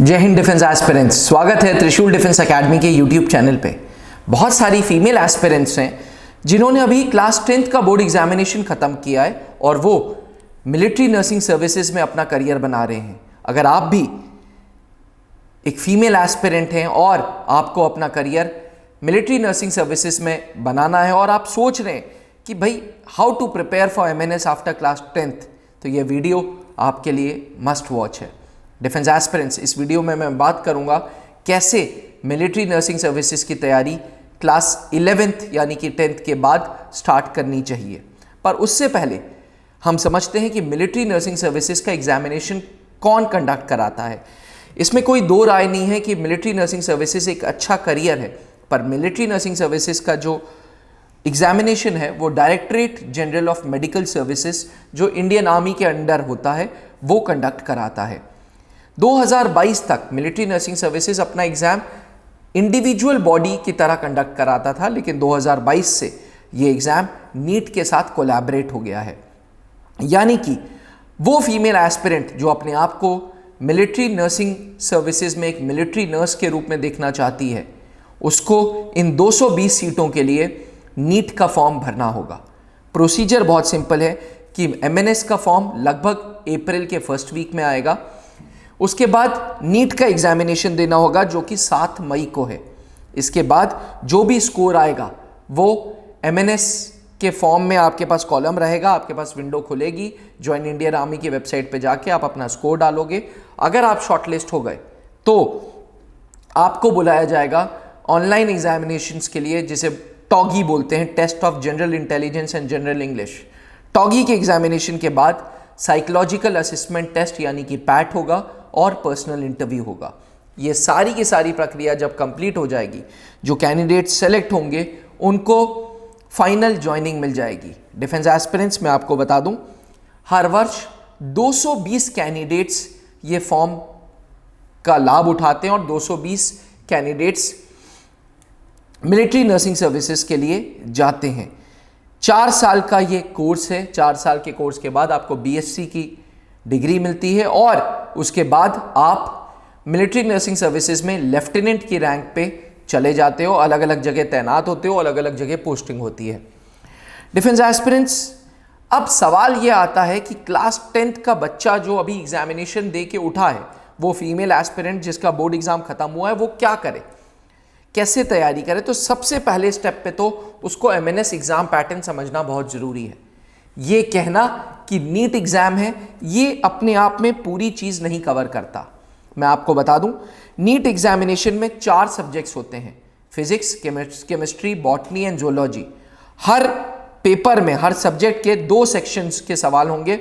जय Hind defence aspirants, स्वागत है त्रिशूल डिफेंस एकेडमी के यूट्यूब चैनल पे। बहुत सारी फीमेल एस्पिरेंट्स हैं जिन्होंने अभी क्लास 10th का बोर्ड एग्जामिनेशन ख़त्म किया है और वो मिलिट्री नर्सिंग सर्विसेज में अपना करियर बना रहे हैं। अगर आप भी एक फीमेल एस्पिरेंट हैं और आपको अपना करियर मिलिट्री नर्सिंग सर्विसेज में बनाना है और आप सोच रहे हैं कि भाई how to prepare for MNS after class 10th, तो ये वीडियो आपके लिए मस्ट वॉच है। डिफेंस एस्पिरेंट्स, इस वीडियो में मैं बात करूंगा कैसे मिलिट्री नर्सिंग सर्विसेज की तैयारी क्लास 11th यानी कि 10th के बाद स्टार्ट करनी चाहिए। पर उससे पहले हम समझते हैं कि मिलिट्री नर्सिंग सर्विसेज का एग्जामिनेशन कौन कंडक्ट कराता है। इसमें कोई दो राय नहीं है कि मिलिट्री नर्सिंग सर्विसेज एक अच्छा करियर है, पर मिलिट्री नर्सिंग सर्विसेज का जो एग्जामिनेशन है वो directorate general of medical services जो इंडियन आर्मी के अंडर होता है वो कंडक्ट कराता है। 2022 तक मिलिट्री नर्सिंग सर्विसेज अपना एग्जाम इंडिविजुअल बॉडी की तरह कंडक्ट कराता था, लेकिन 2022 से ये एग्जाम नीट के साथ कोलैबोरेट हो गया है। यानी कि वो फीमेल एस्पिरेंट जो अपने आप को मिलिट्री नर्सिंग सर्विसेज में एक मिलिट्री नर्स के रूप में देखना चाहती है, उसको इन 220 सीटों के लिए नीट का फॉर्म भरना होगा। प्रोसीजर बहुत सिंपल है कि MNS का फॉर्म लगभग अप्रैल के फर्स्ट वीक में आएगा। उसके बाद नीट का एग्जामिनेशन देना होगा जो कि 7 मई को है। इसके बाद जो भी स्कोर आएगा वो MNS के फॉर्म में आपके पास कॉलम रहेगा, आपके पास विंडो खुलेगी, ज्वाइन इंडियन आर्मी की वेबसाइट पे जाके आप अपना स्कोर डालोगे। अगर आप शॉर्टलिस्ट हो गए तो आपको बुलाया जाएगा ऑनलाइन एग्जामिनेशंस के लिए, जिसे टॉगी बोलते हैं, test of general intelligence and general English. TOGI के एग्जामिनेशन के बाद साइकोलॉजिकल असेसमेंट टेस्ट यानी कि पैट होगा और पर्सनल इंटरव्यू होगा। ये सारी की सारी प्रक्रिया जब कंप्लीट हो जाएगी, जो कैंडिडेट सेलेक्ट होंगे उनको फाइनल ज्वाइनिंग मिल जाएगी। डिफेंस एस्पिरेंट्स, मैं आपको बता दूं, हर वर्ष 220 कैंडिडेट्स ये फॉर्म का लाभ उठाते हैं और 220 कैंडिडेट्स मिलिट्री नर्सिंग सर्विसेज के लिए जाते हैं। 4 साल का ये कोर्स है। 4 साल के कोर्स के बाद आपको BSc की डिग्री मिलती है और उसके बाद आप मिलिट्री नर्सिंग सर्विसेज में लेफ्टिनेंट की रैंक पे चले जाते हो, अलग अलग जगह तैनात होते हो, अलग अलग जगह पोस्टिंग होती है। डिफेंस एस्पिरेंट्स, अब सवाल ये आता है कि क्लास 10th का बच्चा जो अभी एग्जामिनेशन दे के उठा है, वो फीमेल एस्पिरेंट जिसका बोर्ड एग्जाम खत्म हुआ है, वो क्या करे, कैसे तैयारी करे। तो सबसे पहले स्टेप पे तो उसको MNS एग्जाम पैटर्न समझना बहुत जरूरी है। ये कहना कि नीट एग्जाम है, ये अपने आप में पूरी चीज नहीं कवर करता। मैं आपको बता दूं, नीट एग्जामिनेशन में 4 सब्जेक्ट्स होते हैं, physics, chemistry, botany and zoology. हर पेपर में हर सब्जेक्ट के 2 सेक्शंस के सवाल होंगे,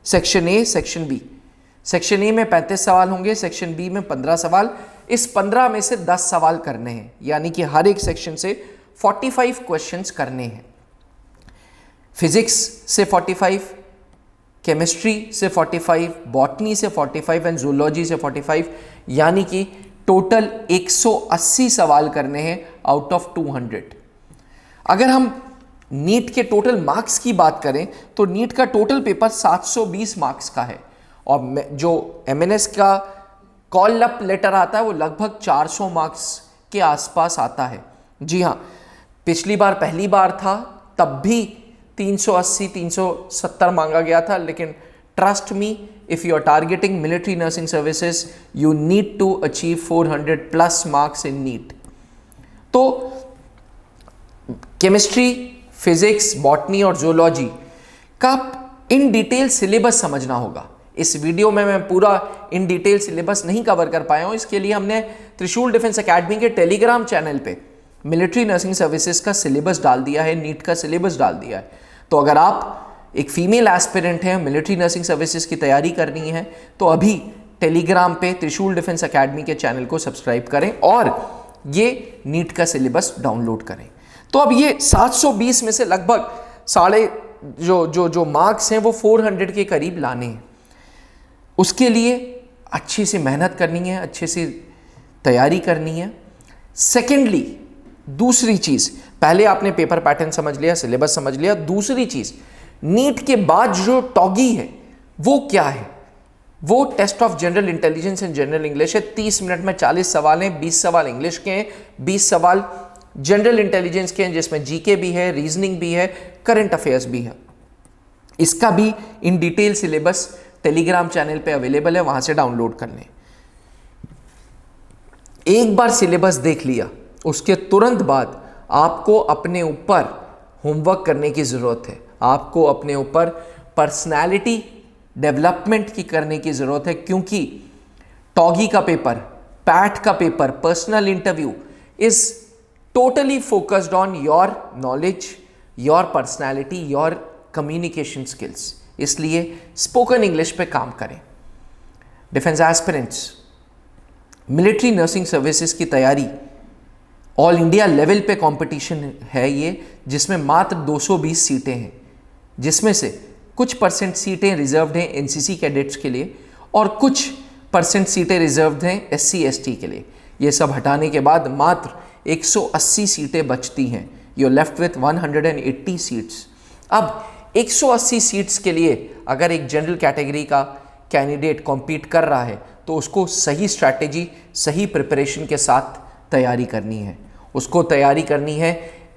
section A, section B. Section A में 35 सवाल होंगे, सेक्शन बी में 15 सवाल। इस 15 में से 10 सवाल करने हैं, यानी कि हर एक सेक्शन से 45 क्वेश्चंस करने हैं। फिजिक्स से 45, केमिस्ट्री से 45, बॉटनी से 45 एंड जूलॉजी से 45, यानी कि टोटल 180 सवाल करने हैं आउट ऑफ 200। अगर हम नीट के टोटल मार्क्स की बात करें तो नीट का टोटल पेपर 720 मार्क्स का है और जो MNS का कॉल अप लेटर आता है वो लगभग 400 मार्क्स के आसपास आता है। जी हाँ, पिछली बार पहली बार था तब भी 380-370 मांगा गया था, लेकिन trust me, if you are targeting military nursing services you need to achieve 400+ marks in NEET. तो केमिस्ट्री, फिजिक्स, बॉटनी और जूलॉजी का इन डिटेल सिलेबस समझना होगा। इस वीडियो में मैं पूरा इन डिटेल सिलेबस नहीं कवर कर पाया हूं, इसके लिए हमने त्रिशूल डिफेंस एकेडमी के टेलीग्राम चैनल पे मिलिट्री नर्सिंग सर्विसेज का सिलेबस डाल दिया है, नीट का सिलेबस डाल दिया है। तो अगर आप एक फीमेल एस्पिरेंट हैं, मिलिट्री नर्सिंग सर्विसेज की तैयारी करनी है, तो अभी टेलीग्राम पे त्रिशूल डिफेंस एकेडमी के चैनल को सब्सक्राइब करें और ये नीट का सिलेबस डाउनलोड करें। तो अब ये 720 में से लगभग साढ़े जो मार्क्स हैं वो 400 के करीब लाने हैं। उसके लिए अच्छी सी मेहनत करनी है, अच्छे से तैयारी करनी है। सेकेंडली, दूसरी चीज, पहले आपने पेपर पैटर्न समझ लिया, सिलेबस समझ लिया। दूसरी चीज, नीट के बाद जो टॉगी है वो क्या है, वो test of general intelligence and general English है। 30 मिनट में 40 सवाल हैं, 20 सवाल इंग्लिश के हैं, 20 सवाल जनरल इंटेलिजेंस के हैं, जिसमें जीके भी है, रीजनिंग भी है, करंट अफेयर्स भी है। इसका भी in detail syllabus Telegram channel पे अवेलेबल है, वहां से डाउनलोड कर लें। एक बार सिलेबस देख लिया, उसके तुरंत बाद आपको अपने ऊपर होमवर्क करने की ज़रूरत है। आपको अपने ऊपर पर्सनालिटी डेवलपमेंट की करने की ज़रूरत है, क्योंकि टॉगी का पेपर, पैट का paper, personal interview is totally focused on your knowledge, your personality, your communication skills. इसलिए स्पोकन इंग्लिश पे काम करें। Defence aspirants, military nursing services की तैयारी ऑल इंडिया लेवल पे कंपटीशन है ये, जिसमें मात्र 220 सीटें हैं, जिसमें से कुछ परसेंट सीटें रिजर्व्ड हैं एनसीसी कैडेट्स के लिए और कुछ परसेंट सीटें रिजर्व्ड हैं एससी एसटी के लिए। ये सब हटाने के बाद मात्र 180 सीटें बचती हैं। You are left with 180 seats. अब 180 सीट्स के लिए अगर एक जनरल कैटेगरी का कैंडिडेट कॉम्पीट कर रहा है तो उसको सही स्ट्रैटेजी, सही प्रिपरेशन के साथ तैयारी करनी है। उसको तैयारी करनी है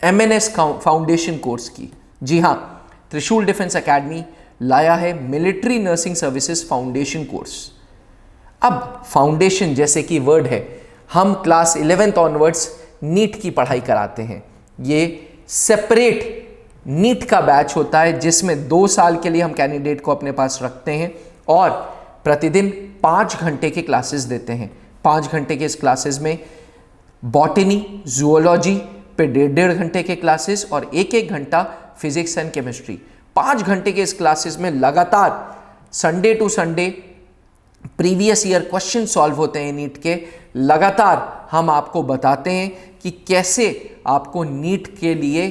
एमएनएस फाउंडेशन कोर्स की। जी हाँ, त्रिशूल डिफेंस एकेडमी लाया है military nursing services foundation course. अब फाउंडेशन जैसे कि वर्ड है, हम क्लास 11th ऑनवर्ड्स नीट की पढ़ाई कराते हैं। ये सेपरेट नीट का बैच होता है, जिसमें 2 साल के लिए हम कैंडिडेट को अपने पास रखते हैं और प्रतिदिन 5 घंटे के क्लासेस देते हैं। 5 घंटे के इस क्लासेस में बॉटनी, जूलॉजी पे 1.5 घंटे के क्लासेस और 1-1 घंटा फिजिक्स एंड केमिस्ट्री। 5 घंटे के इस क्लासेस में लगातार Sunday to Sunday previous year question solve होते हैं नीट के। लगातार हम आपको बताते हैं कि कैसे आपको नीट के लिए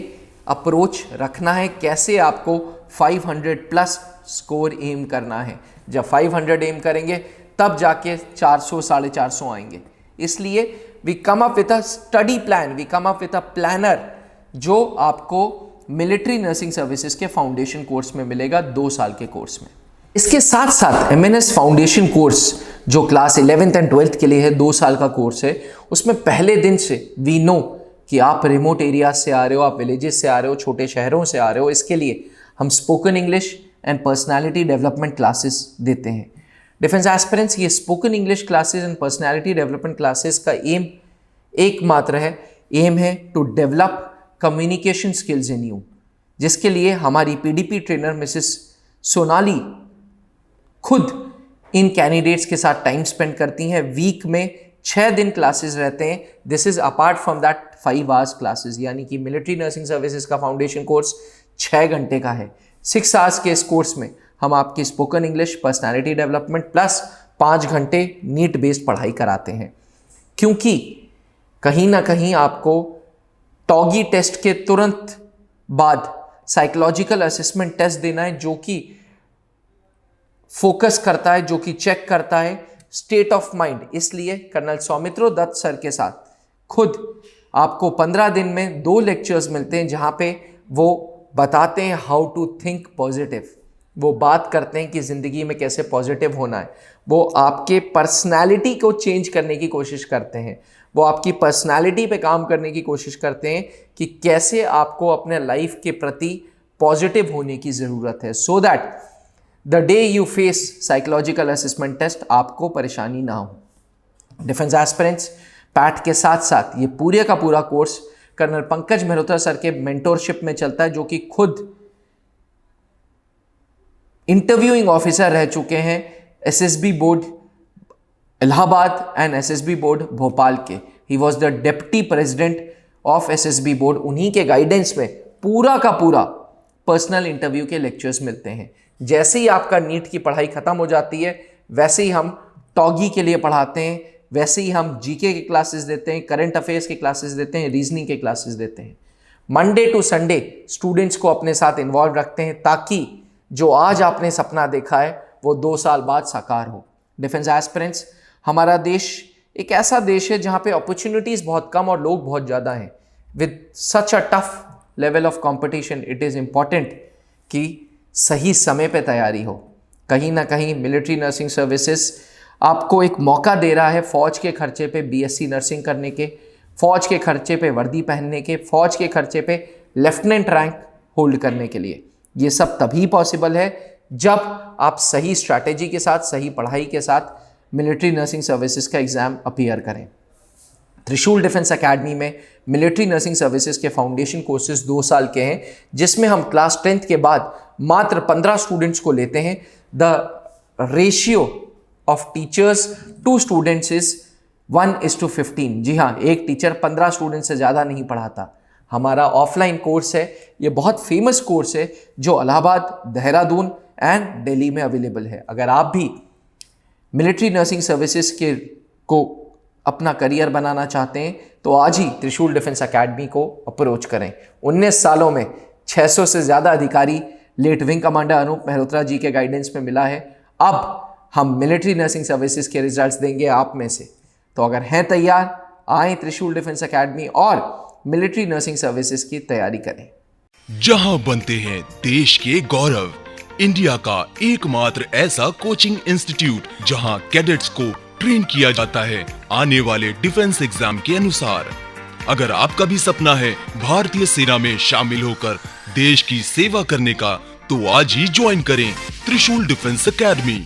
अप्रोच रखना है, कैसे आपको 500 प्लस स्कोर एम करना है। जब 500 एम करेंगे तब जाके 400 450 आएंगे। इसलिए we come up with a study plan, we come up with a planner जो आपको मिलिट्री नर्सिंग सर्विसेज के फाउंडेशन कोर्स में मिलेगा 2 साल के कोर्स में। इसके साथ साथ एमएनएस फाउंडेशन कोर्स जो क्लास 11th एंड 12th के लिए है, 2 साल का कोर्स है। उसमें पहले दिन से वी नो कि आप रिमोट एरिया से आ रहे हो, आप विलेजेस से आ रहे हो, छोटे शहरों से आ रहे हो। इसके लिए हम spoken English and personality development classes देते हैं। डिफेंस एस्पिरेंट्स, ये spoken English classes and personality development classes का एम एकमात्र है, एम है to develop communication skills in you, जिसके लिए हमारी पीडीपी ट्रेनर मिसेस सोनाली खुद इन कैंडिडेट्स के साथ टाइम स्पेंड करती हैं। वीक में 6 दिन क्लासेस रहते हैं। This is apart from that 5 hours classes, यानी कि मिलिट्री नर्सिंग सर्विसेज का फाउंडेशन कोर्स 6 घंटे का है। 6 आवर्स के इस कोर्स में हम आपकी spoken English, personality development plus 5 घंटे नीट बेस्ड पढ़ाई कराते हैं, क्योंकि कहीं ना कहीं आपको टॉगी टेस्ट के तुरंत बाद साइकोलॉजिकल असेसमेंट टेस्ट देना है, जो कि फोकस करता है, जो कि चेक करता है स्टेट ऑफ माइंड। इसलिए कर्नल सौमित्रो दत्त सर के साथ खुद आपको 15 दिन में 2 लेक्चर्स मिलते हैं, जहां पे वो बताते हैं हाउ टू थिंक पॉजिटिव। वो बात करते हैं कि ज़िंदगी में कैसे पॉजिटिव होना है। वो आपके पर्सनालिटी को चेंज करने की कोशिश करते हैं। वो आपकी पर्सनालिटी पे काम करने की कोशिश करते हैं कि कैसे आपको अपने लाइफ के प्रति पॉजिटिव होने की ज़रूरत है, so that the day you face psychological assessment test आपको परेशानी ना हो। डिफेंस एस्पिरेंट्स, पैट के साथ साथ ये पूरे का पूरा course colonel Pankaj Mehrotra sir के मेंटोरशिप में चलता है, जो कि खुद इंटरव्यूइंग ऑफिसर रह चुके हैं SSB board Allahabad and SSB board Bhopal के। He was the deputy president of SSB board. उन्हीं के गाइडेंस में पूरा का पूरा पर्सनल इंटरव्यू के लेक्चर्स मिलते हैं। जैसे ही आपका नीट की पढ़ाई खत्म हो जाती है, वैसे ही हम टॉगी के लिए पढ़ाते हैं, वैसे ही हम जीके के क्लासेस देते हैं, करंट अफेयर्स के क्लासेस देते हैं, रीजनिंग के क्लासेस देते हैं। मंडे टू संडे स्टूडेंट्स को अपने साथ इन्वॉल्व रखते हैं, ताकि जो आज आपने सपना देखा है वो 2 साल बाद साकार हो। डिफेंस एस्पिरेंट्स, हमारा देश एक ऐसा देश है जहाँ पे अपॉर्चुनिटीज़ बहुत कम और लोग बहुत ज़्यादा हैं। With such a tough level of competition, it is important कि सही समय पे तैयारी हो। कहीं ना कहीं मिलिट्री नर्सिंग सर्विसेज आपको एक मौका दे रहा है फौज के खर्चे पे बीएससी नर्सिंग करने के, फौज के खर्चे पे वर्दी पहनने के, फौज के खर्चे पे लेफ्टिनेंट रैंक होल्ड करने के लिए। ये सब तभी पॉसिबल है जब आप सही स्ट्रैटेजी के साथ, सही पढ़ाई के साथ मिलिट्री नर्सिंग सर्विसेज का एग्जाम अपीयर करें। त्रिशूल डिफेंस एकेडमी में मिलिट्री नर्सिंग सर्विसेज के फाउंडेशन कोर्सेज 2 साल के हैं, जिसमें हम क्लास 10th के बाद मात्र 15 स्टूडेंट्स को लेते हैं। The ratio of teachers to students is 1:15। जी हाँ, एक टीचर 15 स्टूडेंट से ज़्यादा नहीं पढ़ाता। हमारा ऑफलाइन कोर्स है, ये बहुत फेमस कोर्स है जो इलाहाबाद, देहरादून एंड दिल्ली में अवेलेबल है। अगर आप भी मिलिट्री नर्सिंग सर्विसेज के को अपना करियर बनाना चाहते हैं तो आज ही त्रिशूल डिफेंस एकेडमी को अप्रोच करें। 19 सालों में 600 से ज़्यादा अधिकारी late wing commander Anoop Mehrotra ji के गाइडेंस में मिला है। अब हम मिलिट्री नर्सिंग सर्विसेज के रिजल्ट्स देंगे आप में से। तो अगर हैं तैयार, आए त्रिशूल डिफेंस एकेडमी और मिलिट्री नर्सिंग सर्विसेज की तैयारी करें। जहां बनते हैं देश के गौरव, इंडिया का एकमात्र ऐसा कोचिंग इंस्टीट्यूट जहां कैडेट्स को ट्रेन किया जाता है आने वाले डिफेंस एग्जाम के अनुसार। अगर आपका भी सपना है भारतीय सेना में शामिल होकर देश की सेवा करने का, तो आज ही ज्वाइन करें त्रिशूल डिफेंस एकेडमी।